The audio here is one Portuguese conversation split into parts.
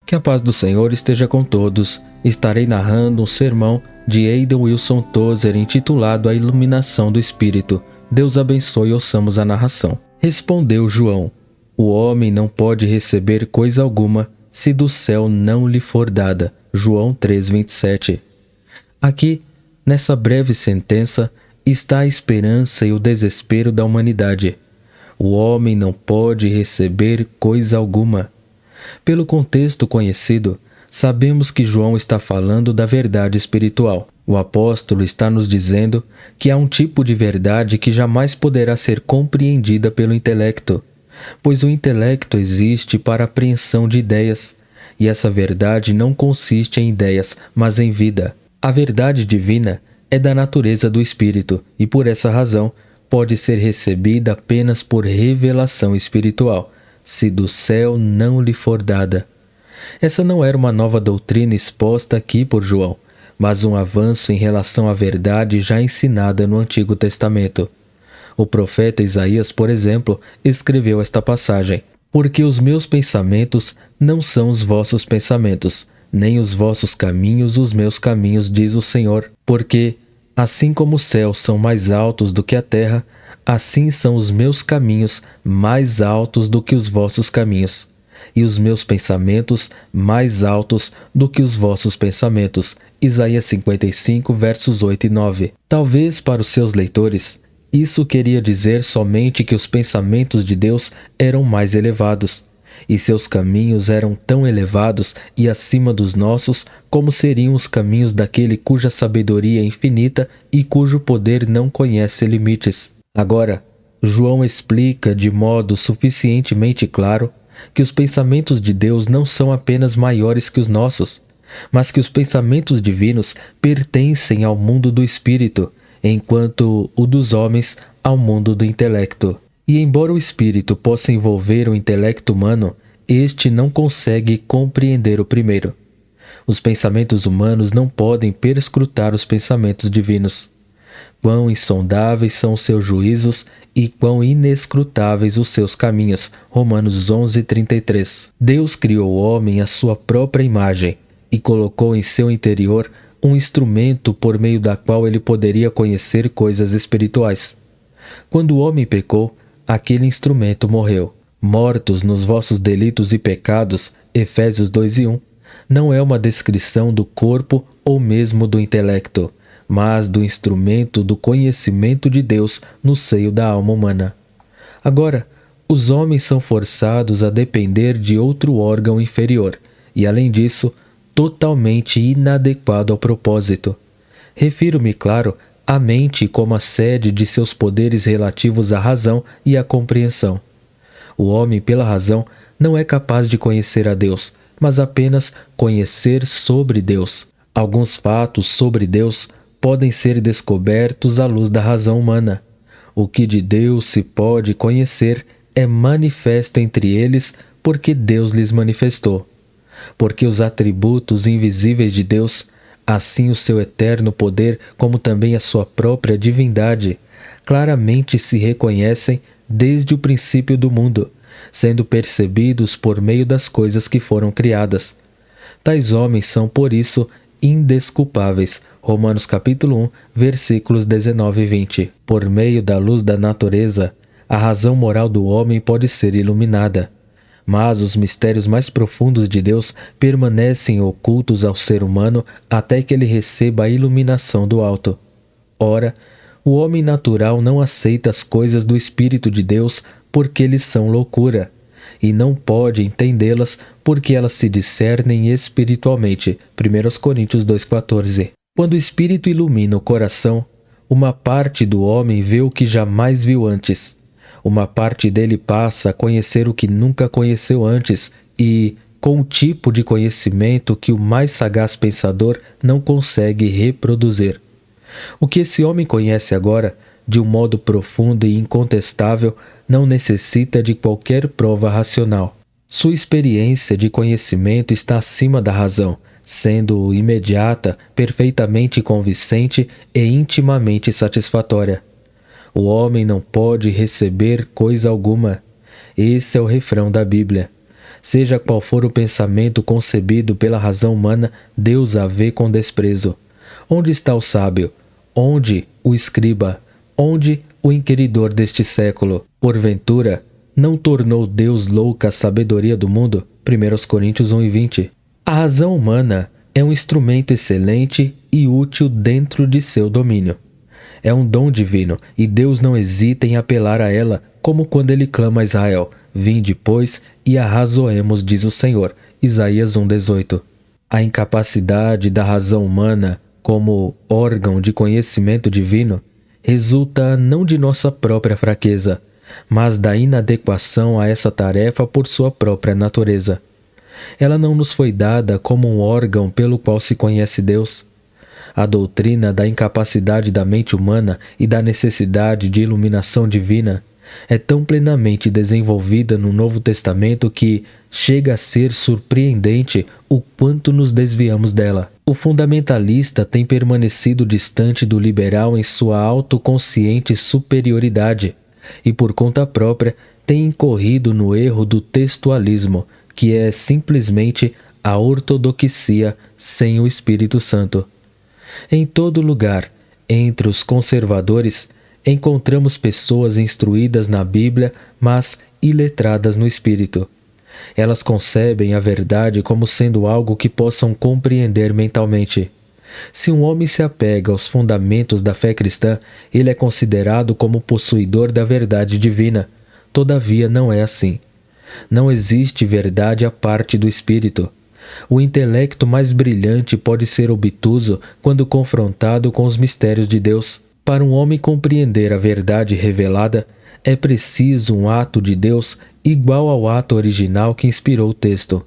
Que a paz do Senhor esteja com todos. Estarei narrando um sermão de Aidan Wilson Tozer intitulado A Iluminação do Espírito. Deus abençoe e ouçamos a narração. Respondeu João: o homem não pode receber coisa alguma se do céu não lhe for dada. João 3:27. Aqui, nessa breve sentença, está a esperança e o desespero da humanidade. O homem não pode receber coisa alguma. Pelo contexto conhecido, sabemos que João está falando da verdade espiritual. O apóstolo está nos dizendo que há um tipo de verdade que jamais poderá ser compreendida pelo intelecto, pois o intelecto existe para a apreensão de ideias, e essa verdade não consiste em ideias, mas em vida. A verdade divina é da natureza do Espírito e, por essa razão, pode ser recebida apenas por revelação espiritual, se do céu não lhe for dada. Essa não era uma nova doutrina exposta aqui por João, mas um avanço em relação à verdade já ensinada no Antigo Testamento. O profeta Isaías, por exemplo, escreveu esta passagem: porque os meus pensamentos não são os vossos pensamentos, nem os vossos caminhos os meus caminhos, diz o Senhor. Porque, assim como os céus são mais altos do que a terra, assim são os meus caminhos mais altos do que os vossos caminhos, e os meus pensamentos mais altos do que os vossos pensamentos. Isaías 55, versos 8 e 9. Talvez para os seus leitores, isso queria dizer somente que os pensamentos de Deus eram mais elevados, e seus caminhos eram tão elevados e acima dos nossos como seriam os caminhos daquele cuja sabedoria é infinita e cujo poder não conhece limites. Agora, João explica de modo suficientemente claro que os pensamentos de Deus não são apenas maiores que os nossos, mas que os pensamentos divinos pertencem ao mundo do espírito, enquanto o dos homens ao mundo do intelecto. E embora o espírito possa envolver o intelecto humano, este não consegue compreender o primeiro. Os pensamentos humanos não podem perscrutar os pensamentos divinos. Quão insondáveis são os seus juízos e quão inescrutáveis os seus caminhos. Romanos 11:33. Deus criou o homem à sua própria imagem e colocou em seu interior um instrumento por meio da qual ele poderia conhecer coisas espirituais. Quando o homem pecou, aquele instrumento morreu. Mortos nos vossos delitos e pecados, Efésios 2:1, não é uma descrição do corpo ou mesmo do intelecto, mas do instrumento do conhecimento de Deus no seio da alma humana. Agora, os homens são forçados a depender de outro órgão inferior e, além disso, totalmente inadequado ao propósito. Refiro-me, claro, à mente como a sede de seus poderes relativos à razão e à compreensão. O homem, pela razão, não é capaz de conhecer a Deus, mas apenas conhecer sobre Deus. Alguns fatos sobre Deus podem ser descobertos à luz da razão humana. O que de Deus se pode conhecer é manifesto entre eles porque Deus lhes manifestou. Porque os atributos invisíveis de Deus, assim o seu eterno poder como também a sua própria divindade, claramente se reconhecem desde o princípio do mundo, sendo percebidos por meio das coisas que foram criadas. Tais homens são, por isso, indesculpáveis. Romanos capítulo 1, versículos 19 e 20. Por meio da luz da natureza, a razão moral do homem pode ser iluminada. Mas os mistérios mais profundos de Deus permanecem ocultos ao ser humano até que ele receba a iluminação do alto. Ora, o homem natural não aceita as coisas do Espírito de Deus porque eles são loucura, e não pode entendê-las porque elas se discernem espiritualmente. 1 Coríntios 2,14. Quando o Espírito ilumina o coração, uma parte do homem vê o que jamais viu antes. Uma parte dele passa a conhecer o que nunca conheceu antes e, com um tipo de conhecimento que o mais sagaz pensador não consegue reproduzir. O que esse homem conhece agora, de um modo profundo e incontestável, não necessita de qualquer prova racional. Sua experiência de conhecimento está acima da razão, sendo imediata, perfeitamente convincente e intimamente satisfatória. O homem não pode receber coisa alguma. Esse é o refrão da Bíblia. Seja qual for o pensamento concebido pela razão humana, Deus a vê com desprezo. Onde está o sábio? Onde o escriba? Onde o inquiridor deste século? Porventura, não tornou Deus louca a sabedoria do mundo? 1 Coríntios 1:20. A razão humana é um instrumento excelente e útil dentro de seu domínio. É um dom divino, e Deus não hesita em apelar a ela, como quando ele clama a Israel: vinde, pois, e arrazoemos, diz o Senhor. Isaías 1:18. A incapacidade da razão humana, como órgão de conhecimento divino, resulta não de nossa própria fraqueza, mas da inadequação a essa tarefa por sua própria natureza. Ela não nos foi dada como um órgão pelo qual se conhece Deus. A doutrina da incapacidade da mente humana e da necessidade de iluminação divina é tão plenamente desenvolvida no Novo Testamento que chega a ser surpreendente o quanto nos desviamos dela. O fundamentalista tem permanecido distante do liberal em sua autoconsciente superioridade e, por conta própria, tem incorrido no erro do textualismo, que é simplesmente a ortodoxia sem o Espírito Santo. Em todo lugar, entre os conservadores, encontramos pessoas instruídas na Bíblia, mas iletradas no Espírito. Elas concebem a verdade como sendo algo que possam compreender mentalmente. Se um homem se apega aos fundamentos da fé cristã, ele é considerado como possuidor da verdade divina. Todavia, não é assim. Não existe verdade à parte do Espírito. O intelecto mais brilhante pode ser obtuso quando confrontado com os mistérios de Deus. Para um homem compreender a verdade revelada, é preciso um ato de Deus igual ao ato original que inspirou o texto.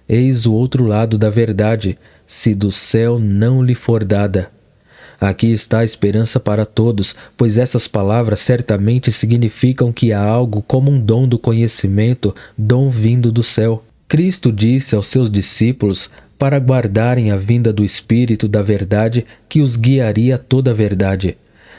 Eis o outro lado da verdade, se do céu não lhe for dada. Aqui está a esperança para todos, pois essas palavras certamente significam que há algo como um dom do conhecimento, dom vindo do céu. Cristo disse aos seus discípulos para guardarem a vinda do Espírito da verdade que os guiaria a toda a verdade.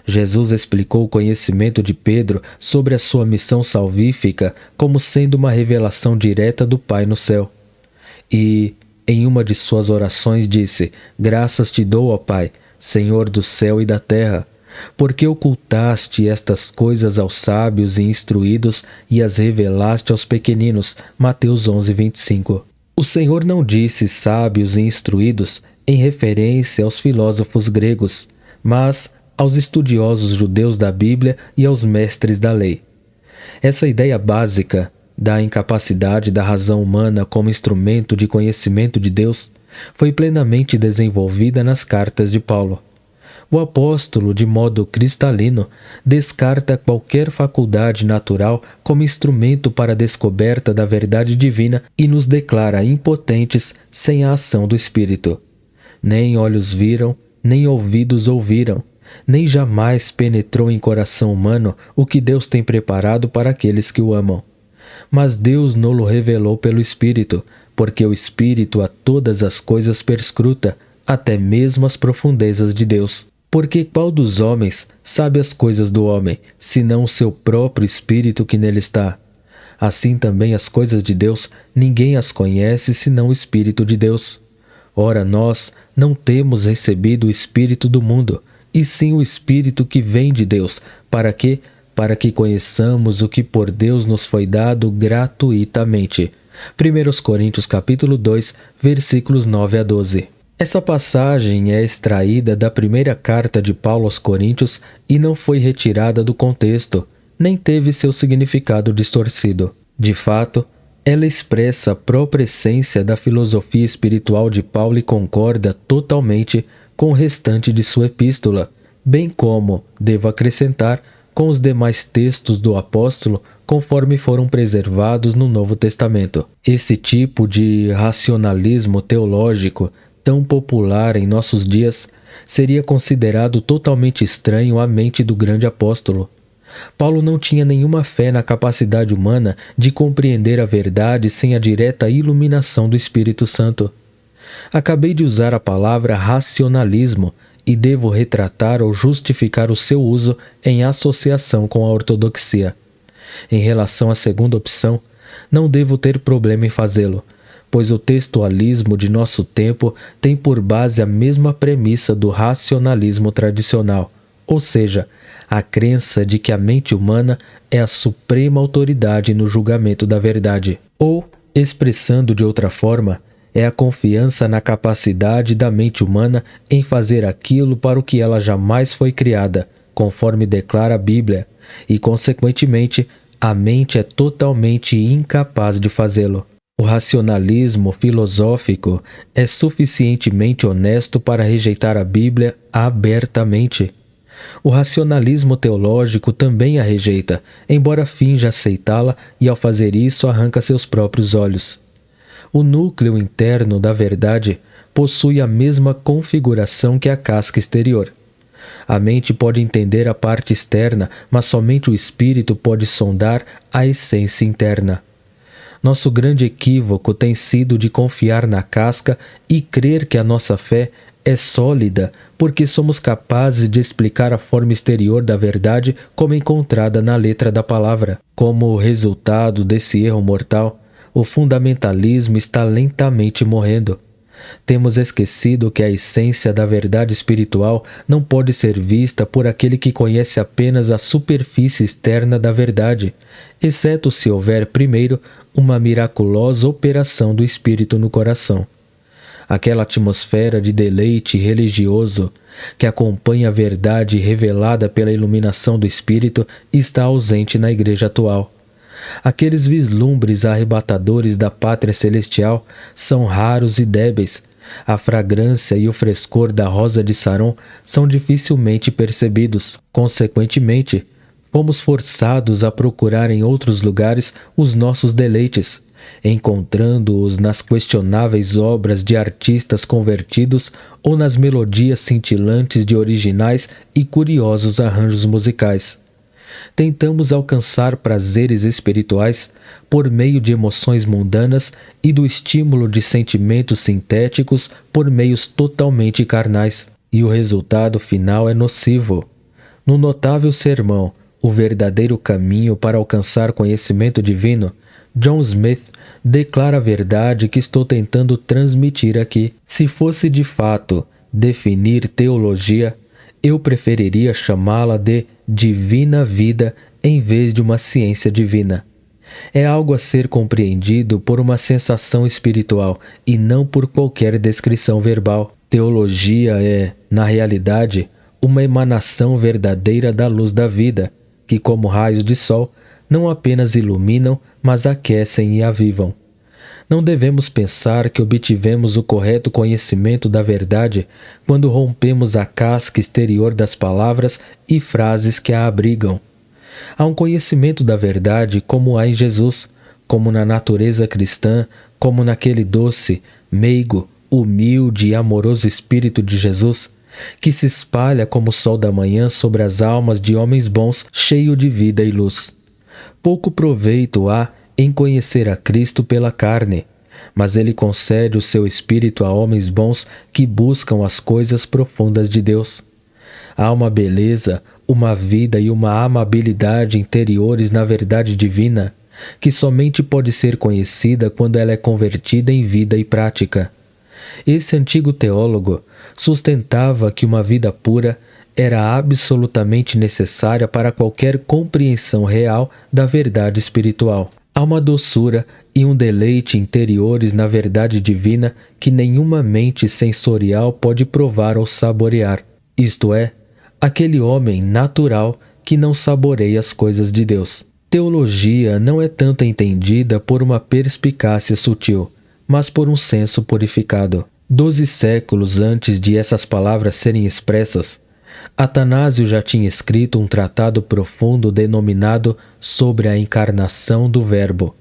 Jesus explicou o conhecimento de Pedro sobre a sua missão salvífica como sendo uma revelação direta do Pai no céu. E, em uma de suas orações, disse: graças te dou, ó Pai, Senhor do céu e da terra, porque ocultaste estas coisas aos sábios e instruídos e as revelaste aos pequeninos. Mateus 11:25. O Senhor não disse sábios e instruídos em referência aos filósofos gregos, mas aos estudiosos judeus da Bíblia e aos mestres da lei. Essa ideia básica da incapacidade da razão humana como instrumento de conhecimento de Deus foi plenamente desenvolvida nas cartas de Paulo. O apóstolo, de modo cristalino, descarta qualquer faculdade natural como instrumento para a descoberta da verdade divina e nos declara impotentes sem a ação do Espírito. Nem olhos viram, nem ouvidos ouviram, nem jamais penetrou em coração humano o que Deus tem preparado para aqueles que o amam. Mas Deus no-lo revelou pelo Espírito, porque o Espírito a todas as coisas perscruta, até mesmo as profundezas de Deus. Porque qual dos homens sabe as coisas do homem, senão o seu próprio Espírito que nele está? Assim também as coisas de Deus, ninguém as conhece senão o Espírito de Deus. Ora, nós não temos recebido o Espírito do mundo, e sim o Espírito que vem de Deus. Para quê? Para que conheçamos o que por Deus nos foi dado gratuitamente. 1 Coríntios capítulo 2, versículos 9 a 12. Essa passagem é extraída da primeira carta de Paulo aos Coríntios e não foi retirada do contexto, nem teve seu significado distorcido. De fato, ela expressa a própria essência da filosofia espiritual de Paulo e concorda totalmente com o restante de sua epístola, bem como, devo acrescentar, com os demais textos do apóstolo conforme foram preservados no Novo Testamento. Esse tipo de racionalismo teológico tão popular em nossos dias seria considerado totalmente estranho à mente do grande apóstolo. Paulo não tinha nenhuma fé na capacidade humana de compreender a verdade sem a direta iluminação do Espírito Santo. Acabei de usar a palavra racionalismo e devo retratar ou justificar o seu uso em associação com a ortodoxia. Em relação à segunda opção, não devo ter problema em fazê-lo, pois o textualismo de nosso tempo tem por base a mesma premissa do racionalismo tradicional, ou seja, a crença de que a mente humana é a suprema autoridade no julgamento da verdade. Ou, expressando de outra forma, é a confiança na capacidade da mente humana em fazer aquilo para o que ela jamais foi criada, conforme declara a Bíblia, e, consequentemente, a mente é totalmente incapaz de fazê-lo. O racionalismo filosófico é suficientemente honesto para rejeitar a Bíblia abertamente. O racionalismo teológico também a rejeita, embora finja aceitá-la e, ao fazer isso, arranca seus próprios olhos. O núcleo interno da verdade possui a mesma configuração que a casca exterior. A mente pode entender a parte externa, mas somente o espírito pode sondar a essência interna. Nosso grande equívoco tem sido de confiar na casca e crer que a nossa fé é sólida porque somos capazes de explicar a forma exterior da verdade como encontrada na letra da palavra. Como resultado desse erro mortal, o fundamentalismo está lentamente morrendo. Temos esquecido que a essência da verdade espiritual não pode ser vista por aquele que conhece apenas a superfície externa da verdade, exceto se houver primeiro uma miraculosa operação do Espírito no coração. Aquela atmosfera de deleite religioso que acompanha a verdade revelada pela iluminação do Espírito está ausente na igreja atual. Aqueles vislumbres arrebatadores da pátria celestial são raros e débeis. A fragrância e o frescor da rosa de Saron são dificilmente percebidos. Consequentemente, fomos forçados a procurar em outros lugares os nossos deleites, encontrando-os nas questionáveis obras de artistas convertidos ou nas melodias cintilantes de originais e curiosos arranjos musicais. Tentamos alcançar prazeres espirituais por meio de emoções mundanas e do estímulo de sentimentos sintéticos por meios totalmente carnais, e o resultado final é nocivo. No notável sermão O Verdadeiro Caminho para Alcançar Conhecimento Divino, John Smith declara a verdade que estou tentando transmitir aqui. Se fosse de fato definir teologia, eu preferiria chamá-la de divina vida em vez de uma ciência divina. É algo a ser compreendido por uma sensação espiritual e não por qualquer descrição verbal. Teologia é, na realidade, uma emanação verdadeira da luz da vida, que, como raios de sol, não apenas iluminam, mas aquecem e avivam. Não devemos pensar que obtivemos o correto conhecimento da verdade quando rompemos a casca exterior das palavras e frases que a abrigam. Há um conhecimento da verdade como há em Jesus, como na natureza cristã, como naquele doce, meigo, humilde e amoroso Espírito de Jesus, que se espalha como o sol da manhã sobre as almas de homens bons, cheio de vida e luz. Pouco proveito há em conhecer a Cristo pela carne, mas Ele concede o seu Espírito a homens bons que buscam as coisas profundas de Deus. Há uma beleza, uma vida e uma amabilidade interiores na verdade divina, que somente pode ser conhecida quando ela é convertida em vida e prática. Esse antigo teólogo sustentava que uma vida pura era absolutamente necessária para qualquer compreensão real da verdade espiritual. Há uma doçura e um deleite interiores na verdade divina que nenhuma mente sensorial pode provar ou saborear. Isto é, aquele homem natural que não saboreia as coisas de Deus. Teologia não é tanto entendida por uma perspicácia sutil, mas por um senso purificado. 12 séculos antes de essas palavras serem expressas, Atanásio já tinha escrito um tratado profundo denominado Sobre a Encarnação do Verbo.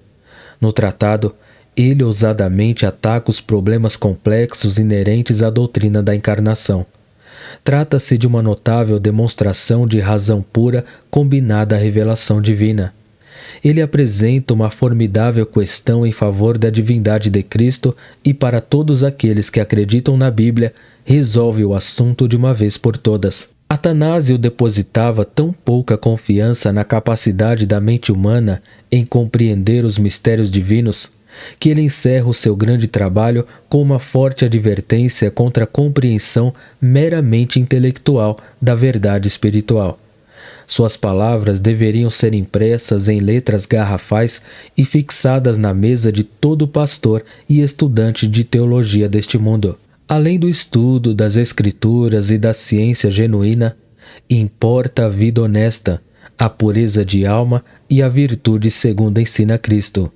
No tratado, ele ousadamente ataca os problemas complexos inerentes à doutrina da encarnação. Trata-se de uma notável demonstração de razão pura combinada à revelação divina. Ele apresenta uma formidável questão em favor da divindade de Cristo e, para todos aqueles que acreditam na Bíblia, resolve o assunto de uma vez por todas. Atanásio depositava tão pouca confiança na capacidade da mente humana em compreender os mistérios divinos, que ele encerra o seu grande trabalho com uma forte advertência contra a compreensão meramente intelectual da verdade espiritual. Suas palavras deveriam ser impressas em letras garrafais e fixadas na mesa de todo pastor e estudante de teologia deste mundo. Além do estudo das Escrituras e da ciência genuína, importa a vida honesta, a pureza de alma e a virtude segundo ensina Cristo,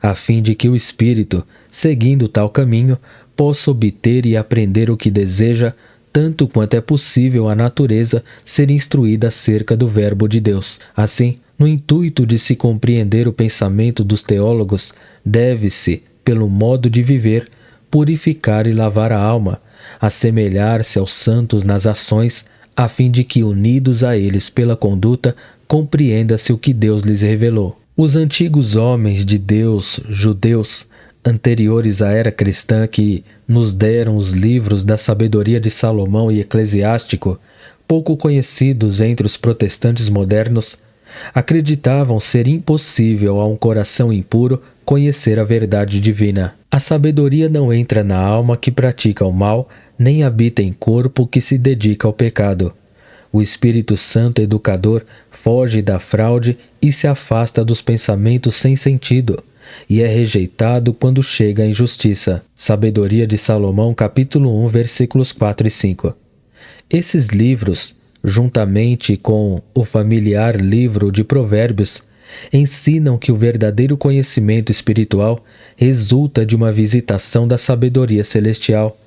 a fim de que o espírito, seguindo tal caminho, possa obter e aprender o que deseja, tanto quanto é possível a natureza ser instruída acerca do Verbo de Deus. Assim, no intuito de se compreender o pensamento dos teólogos, deve-se, pelo modo de viver, purificar e lavar a alma, assemelhar-se aos santos nas ações, a fim de que, unidos a eles pela conduta, compreenda-se o que Deus lhes revelou. Os antigos homens de Deus, judeus, anteriores à era cristã, que nos deram os livros da sabedoria de Salomão e Eclesiástico, pouco conhecidos entre os protestantes modernos, acreditavam ser impossível a um coração impuro conhecer a verdade divina. A sabedoria não entra na alma que pratica o mal, nem habita em corpo que se dedica ao pecado. O Espírito Santo Educador foge da fraude e se afasta dos pensamentos sem sentido, e é rejeitado quando chega a injustiça. Sabedoria de Salomão, capítulo 1, versículos 4 e 5. Esses livros, juntamente com o familiar livro de Provérbios, ensinam que o verdadeiro conhecimento espiritual resulta de uma visitação da sabedoria celestial,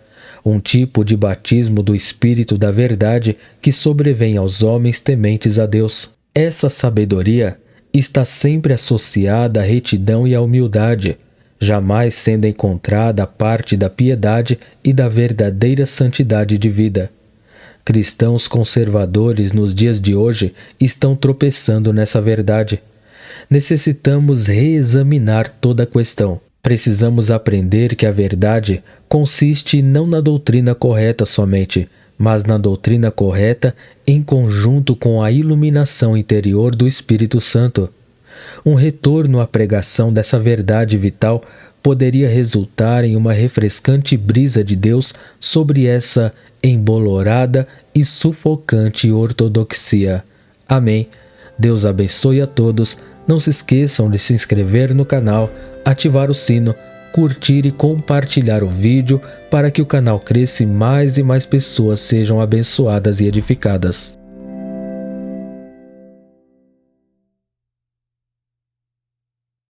um tipo de batismo do Espírito da Verdade que sobrevém aos homens tementes a Deus. Essa sabedoria está sempre associada à retidão e à humildade, jamais sendo encontrada a parte da piedade e da verdadeira santidade de vida. Cristãos conservadores nos dias de hoje estão tropeçando nessa verdade. Necessitamos reexaminar toda a questão. Precisamos aprender que a verdade consiste não na doutrina correta somente, mas na doutrina correta em conjunto com a iluminação interior do Espírito Santo. Um retorno à pregação dessa verdade vital poderia resultar em uma refrescante brisa de Deus sobre essa embolorada e sufocante ortodoxia. Amém. Deus abençoe a todos. Não se esqueçam de se inscrever no canal, ativar o sino, curtir e compartilhar o vídeo para que o canal cresça e mais pessoas sejam abençoadas e edificadas.